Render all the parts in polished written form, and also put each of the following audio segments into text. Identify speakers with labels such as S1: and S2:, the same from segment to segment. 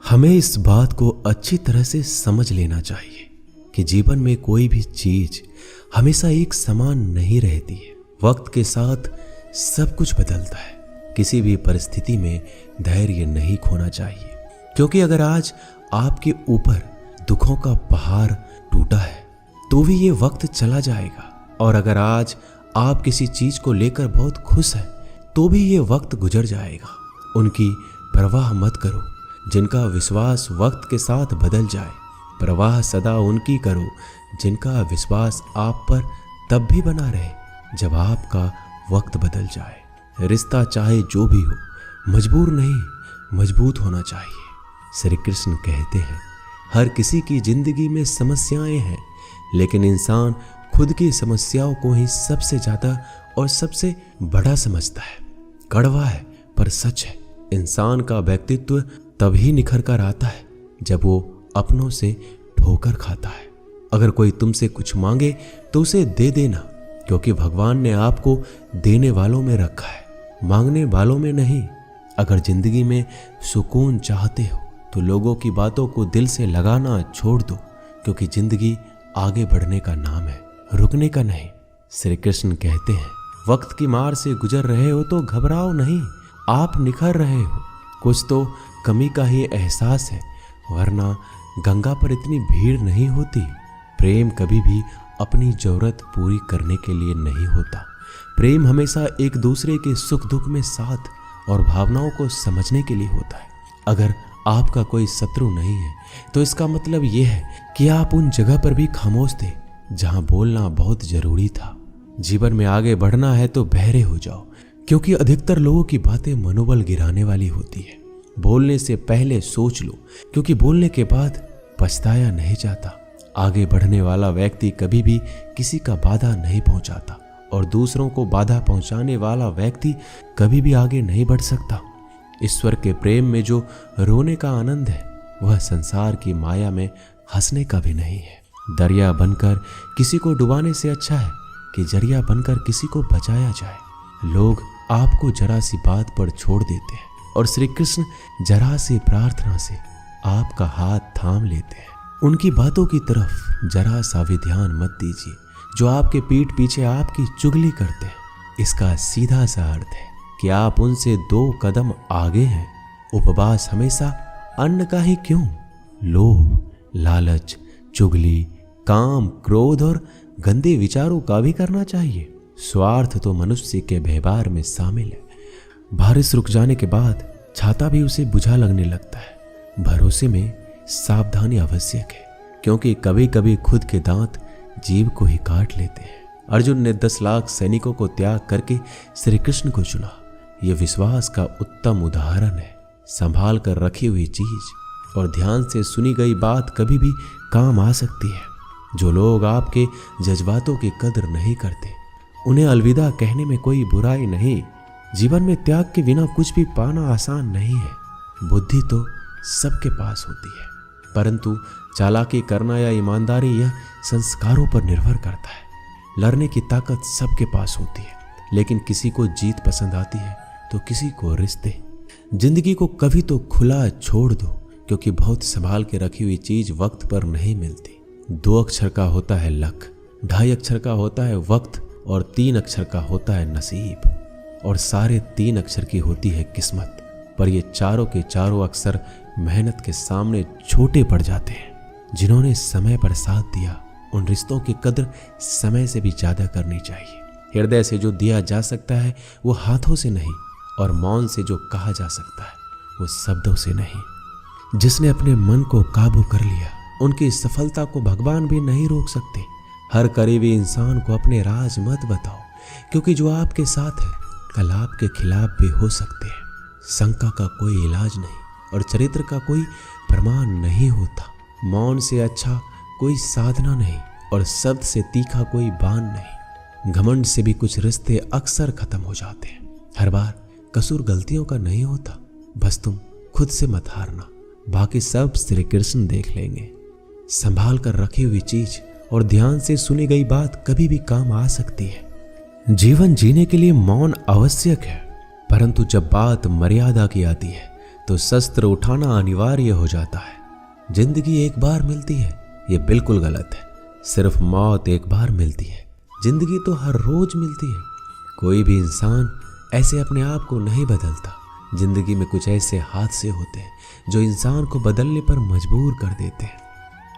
S1: हमें इस बात को अच्छी तरह से समझ लेना चाहिए कि जीवन में कोई भी चीज हमेशा एक समान नहीं रहती है। वक्त के साथ सब कुछ बदलता है। किसी भी परिस्थिति में धैर्य नहीं खोना चाहिए, क्योंकि अगर आज आपके ऊपर दुखों का पहाड़ टूटा है तो भी ये वक्त चला जाएगा, और अगर आज आप किसी चीज को लेकर बहुत खुश हैं तो भी ये वक्त गुजर जाएगा। उनकी परवाह मत करो जिनका विश्वास वक्त के साथ बदल जाए। परवाह सदा उनकी करो जिनका विश्वास आप पर तब भी बना रहे जब आपका वक्त बदल जाए। रिश्ता चाहे जो भी हो, मजबूर नहीं मजबूत होना चाहिए। श्री कृष्ण कहते हैं, हर किसी की जिंदगी में समस्याएं हैं, लेकिन इंसान खुद की समस्याओं को ही सबसे ज्यादा और सबसे बड़ा समझता है। कड़वा है पर सच है। इंसान का व्यक्तित्व तभी निखर कर आता है जब वो अपनों से ठोकर खाता है। अगर कोई तुमसे कुछ मांगे तो उसे दे देना, क्योंकि भगवान ने आपको देने वालों में रखा है, मांगने वालों में नहीं। अगर जिंदगी में सुकून चाहते हो तो लोगों की बातों को दिल से लगाना छोड़ दो, क्योंकि जिंदगी आगे बढ़ने का नाम है, रुकने का नहीं। श्री कृष्ण कहते हैं, वक्त की मार से गुजर रहे हो तो घबराओ नहीं, आप निखर रहे हो। कुछ तो कमी का ही एहसास है, वरना गंगा पर इतनी भीड़ नहीं होती। प्रेम कभी भी अपनी जरूरत पूरी करने के लिए नहीं होता। प्रेम हमेशा एक दूसरे के सुख दुख में साथ और भावनाओं को समझने के लिए होता है। अगर आपका कोई शत्रु नहीं है तो इसका मतलब यह है कि आप उन जगह पर भी खामोश थे जहां बोलना बहुत जरूरी था। जीवन में आगे बढ़ना है तो बहरे हो जाओ, क्योंकि अधिकतर लोगों की बातें मनोबल गिराने वाली होती है। बोलने से पहले सोच लो, क्योंकि बोलने के बाद पछताया नहीं जाता। आगे बढ़ने वाला व्यक्ति कभी भी किसी का बाधा नहीं पहुंचाता, और दूसरों को बाधा पहुंचाने वाला व्यक्ति कभी भी आगे नहीं बढ़ सकता। ईश्वर के प्रेम में जो रोने का आनंद है, वह संसार की माया में हंसने का भी नहीं है। दरिया बनकर किसी को डुबाने से अच्छा है कि जरिया बनकर किसी को बचाया जाए। लोग आपको जरा सी बात पर छोड़ देते हैं, और श्री कृष्ण जरा सी प्रार्थना से आपका हाथ थाम लेते हैं। उनकी बातों की तरफ जरा सा भी ध्यान मत दीजिए जो आपके पीठ पीछे आपकी चुगली करते हैं। इसका सीधा सा अर्थ है कि आप उनसे 2 कदम आगे हैं। उपवास हमेशा अन्न का ही क्यों, लोभ, लालच, चुगली, काम, क्रोध और गंदे विचारों का भी करना चाहिए। स्वार्थ तो मनुष्य के व्यवहार में शामिल है। बारिश रुक जाने के बाद छाता भी उसे बुझा लगने लगता है। भरोसे में सावधानी आवश्यक है, क्योंकि कभी कभी खुद के दांत जीभ को ही काट लेते हैं। अर्जुन ने 10 लाख सैनिकों को त्याग करके श्री कृष्ण को चुना। यह विश्वास का उत्तम उदाहरण है। संभाल कर रखी हुई चीज और ध्यान से सुनी गई बात कभी भी काम आ सकती है। जो लोग आपके जज्बातों की कदर नहीं करते, उन्हें अलविदा कहने में कोई बुराई नहीं। जीवन में त्याग के बिना कुछ भी पाना आसान नहीं है। बुद्धि तो सबके पास होती है, परंतु चालाकी करना या ईमानदारी यह संस्कारों पर निर्भर करता है। लड़ने की ताकत सबके पास होती है, लेकिन किसी को जीत पसंद आती है तो किसी को रिश्ते। जिंदगी को कभी तो खुला छोड़ दो, क्योंकि बहुत संभाल के रखी हुई चीज वक्त पर नहीं मिलती। 2 अक्षर का होता है लक, 2.5 अक्षर का होता है वक्त, और 3 अक्षर का होता है नसीब, और सारे 3 अक्षर की होती है किस्मत। पर ये चारों के चारों अक्षर मेहनत के सामने छोटे पड़ जाते हैं। जिन्होंने समय पर साथ दिया, उन रिश्तों की कदर समय से भी ज्यादा करनी चाहिए। हृदय से जो दिया जा सकता है वो हाथों से नहीं, और मौन से जो कहा जा सकता है वो शब्दों से नहीं। जिसने अपने मन को काबू कर लिया, उनकी सफलता को भगवान भी नहीं रोक सकते। हर करीबी इंसान को अपने राज मत बताओ, क्योंकि जो आपके साथ है कल आपके खिलाफ भी हो सकते हैं। शंका का कोई इलाज नहीं, और चरित्र का कोई प्रमाण नहीं होता। मौन से अच्छा कोई साधना नहीं, और शब्द से तीखा कोई बाण नहीं। घमंड से भी कुछ रिश्ते अक्सर खत्म हो जाते हैं। हर बार कसूर गलतियों का नहीं होता। बस तुम खुद से मत हारना, बाकी सब श्री कृष्ण देख लेंगे। संभाल कर रखी हुई चीज और ध्यान से सुनी गई बात कभी भी काम आ सकती है। जीवन जीने के लिए मौन आवश्यक है, परंतु जब बात मर्यादा की आती है तो शस्त्र उठाना अनिवार्य हो जाता है। जिंदगी एक बार मिलती है, ये बिल्कुल गलत है। सिर्फ मौत एक बार मिलती है, जिंदगी तो हर रोज मिलती है। कोई भी इंसान ऐसे अपने आप को नहीं बदलता। जिंदगी में कुछ ऐसे हादसे होते हैं जो इंसान को बदलने पर मजबूर कर देते हैं।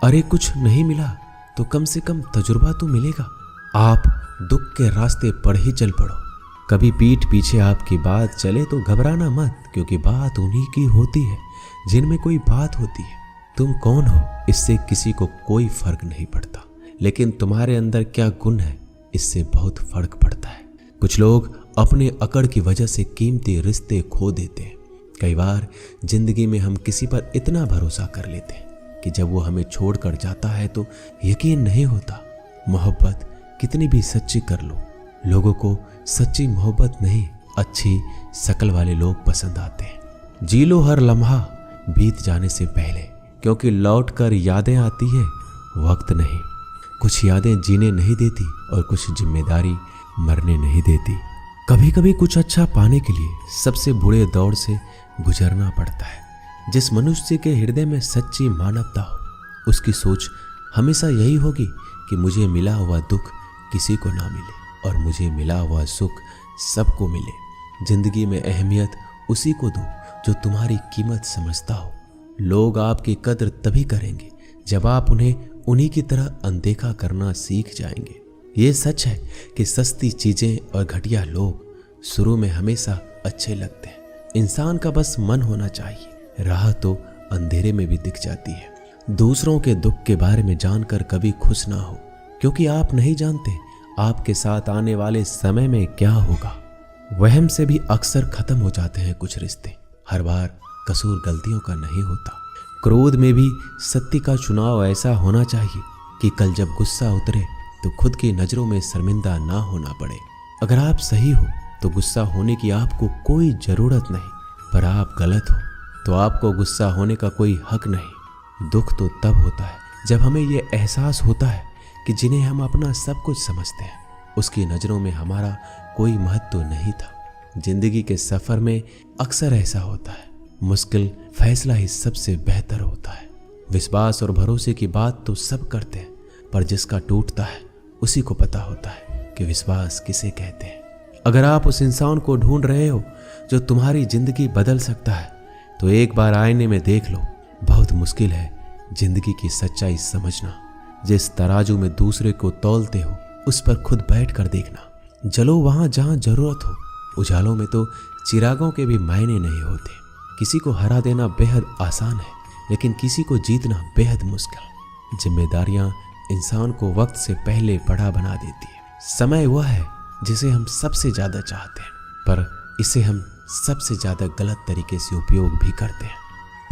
S1: अरे कुछ नहीं मिला तो कम से कम तजुर्बा तो मिलेगा। आप दुख के रास्ते पर ही चल पड़ो। कभी पीठ पीछे आपकी बात चले तो घबराना मत, क्योंकि बात उन्हीं की होती है जिनमें कोई बात होती है। तुम कौन हो इससे किसी को कोई फर्क नहीं पड़ता, लेकिन तुम्हारे अंदर क्या गुण है इससे बहुत फर्क पड़ता है। कुछ लोग अपने अकड़ की वजह से कीमती रिश्ते खो देते हैं। कई बार जिंदगी में हम किसी पर इतना भरोसा कर लेते हैं कि जब वो हमें छोड़कर जाता है तो यकीन नहीं होता। मोहब्बत कितनी भी सच्ची कर लो, लोगों को सच्ची मोहब्बत नहीं, अच्छी शक्ल वाले लोग पसंद आते हैं। जी लो हर लम्हा बीत जाने से पहले, क्योंकि लौट कर यादें आती है, वक्त नहीं। कुछ यादें जीने नहीं देती और कुछ जिम्मेदारी मरने नहीं देती। कभी कभी कुछ अच्छा पाने के लिए सबसे बुरे दौर से गुजरना पड़ता है। जिस मनुष्य के हृदय में सच्ची मानवता हो, उसकी सोच हमेशा यही होगी कि मुझे मिला हुआ दुख किसी को ना मिले और मुझे मिला हुआ सुख सबको मिले। जिंदगी में अहमियत उसी को दो जो तुम्हारी कीमत समझता हो। लोग आपकी कद्र तभी करेंगे जब आप उन्हें उन्हीं की तरह अनदेखा करना सीख जाएंगे। ये सच है कि सस्ती चीजें और घटिया लोग शुरू में हमेशा अच्छे लगते हैं। इंसान का बस मन होना चाहिए, राह तो अंधेरे में भी दिख जाती है। दूसरों के दुख के बारे में जानकर कभी खुश ना हो, क्योंकि आप नहीं जानते आपके साथ आने वाले समय में क्या होगा। वहम से भी अक्सर खत्म हो जाते हैं कुछ रिश्ते। हर बार कसूर गलतियों का नहीं होता। क्रोध में भी सत्य का चुनाव ऐसा होना चाहिए कि कल जब गुस्सा उतरे तो खुद की नजरों में शर्मिंदा ना होना पड़े। अगर आप सही हो तो गुस्सा होने की आपको कोई जरूरत नहीं, पर आप गलत हो तो आपको गुस्सा होने का कोई हक नहीं। दुख तो तब होता है जब हमें ये एहसास होता है कि जिन्हें हम अपना सब कुछ समझते हैं, उसकी नजरों में हमारा कोई महत्व नहीं था। जिंदगी के सफर में अक्सर ऐसा होता है, मुश्किल फैसला ही सबसे बेहतर होता है। विश्वास और भरोसे की बात तो सब करते हैं, पर जिसका टूटता है उसी को पता होता है कि विश्वास किसे कहते हैं। अगर आप उस इंसान को ढूंढ रहे हो जो तुम्हारी जिंदगी बदल सकता है, तो एक बार आईने में देख लो। बहुत मुश्किल है जिंदगी की सच्चाई समझना। जिस तराजू में दूसरे को तौलते हो, उस पर खुद बैठ कर देखना। जलो वहां जहां जरूरत हो। उजालों में तो चिरागों के भी मायने नहीं होते। किसी को हरा देना बेहद आसान है, लेकिन किसी को जीतना बेहद मुश्किल। जिम्मेदारियां इंसान को वक्त से पहले बड़ा बना देती है। समय वह है जिसे हम सबसे ज्यादा चाहते हैं, पर इसे हम सबसे ज्यादा गलत तरीके से उपयोग भी करते हैं।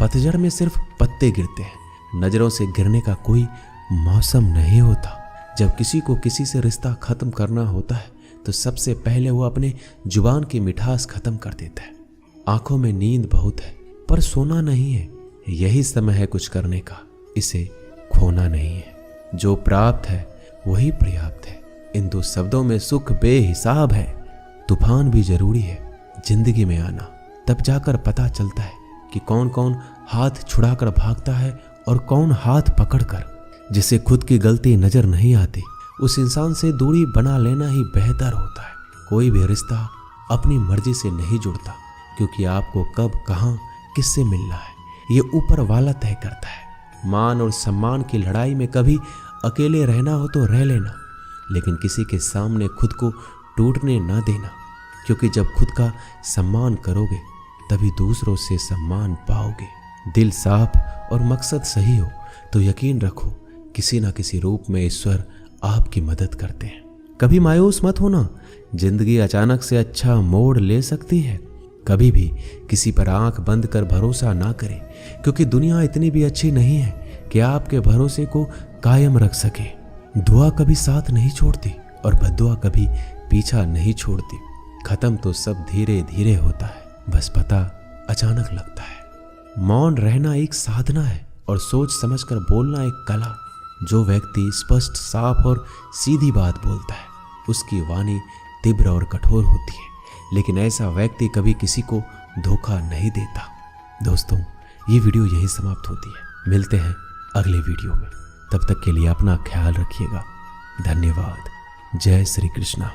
S1: पतझड़ में सिर्फ पत्ते गिरते हैं, नजरों से गिरने का कोई मौसम नहीं होता। जब किसी को किसी से रिश्ता खत्म करना होता है तो सबसे पहले वो अपने जुबान की मिठास खत्म कर देता है। आंखों में नींद बहुत है पर सोना नहीं है। यही समय है कुछ करने का, इसे खोना नहीं है। जो प्राप्त है वही पर्याप्त है। इन दो शब्दों में सुख बेहिसाब है। तूफान भी जरूरी है जिंदगी में आना, तब जाकर पता चलता है कि कौन कौन हाथ छुड़ाकर भागता है और कौन हाथ पकड़कर। जिसे खुद की गलती नजर नहीं आती, उस इंसान से दूरी बना लेना ही बेहतर होता है। कोई भी रिश्ता अपनी मर्जी से नहीं जुड़ता, क्योंकि आपको कब कहां किससे मिलना है ये ऊपर वाला तय करता है। मान और सम्मान की लड़ाई में कभी अकेले रहना हो तो रह लेना, लेकिन किसी के सामने खुद को टूटने ना देना, क्योंकि जब खुद का सम्मान करोगे तभी दूसरों से सम्मान पाओगे। दिल साफ और मकसद सही हो तो यकीन रखो किसी ना किसी रूप में ईश्वर आपकी मदद करते हैं। कभी मायूस मत होना, जिंदगी अचानक से अच्छा मोड़ ले सकती है। कभी भी किसी पर आंख बंद कर भरोसा ना करें, क्योंकि दुनिया इतनी भी अच्छी नहीं है कि आपके भरोसे को कायम रख सके। दुआ कभी साथ नहीं छोड़ती और बद्दुआ कभी पीछा नहीं छोड़ती। खत्म तो सब धीरे धीरे होता है, बस पता अचानक लगता है। मौन रहना एक साधना है और सोच समझकर बोलना एक कला। जो व्यक्ति स्पष्ट, साफ और सीधी बात बोलता है, उसकी वाणी तीव्र और कठोर होती है, लेकिन ऐसा व्यक्ति कभी किसी को धोखा नहीं देता। दोस्तों, ये वीडियो यही समाप्त होती है। मिलते हैं अगले वीडियो में। तब तक के लिए अपना ख्याल रखिएगा। धन्यवाद। जय श्री कृष्णा।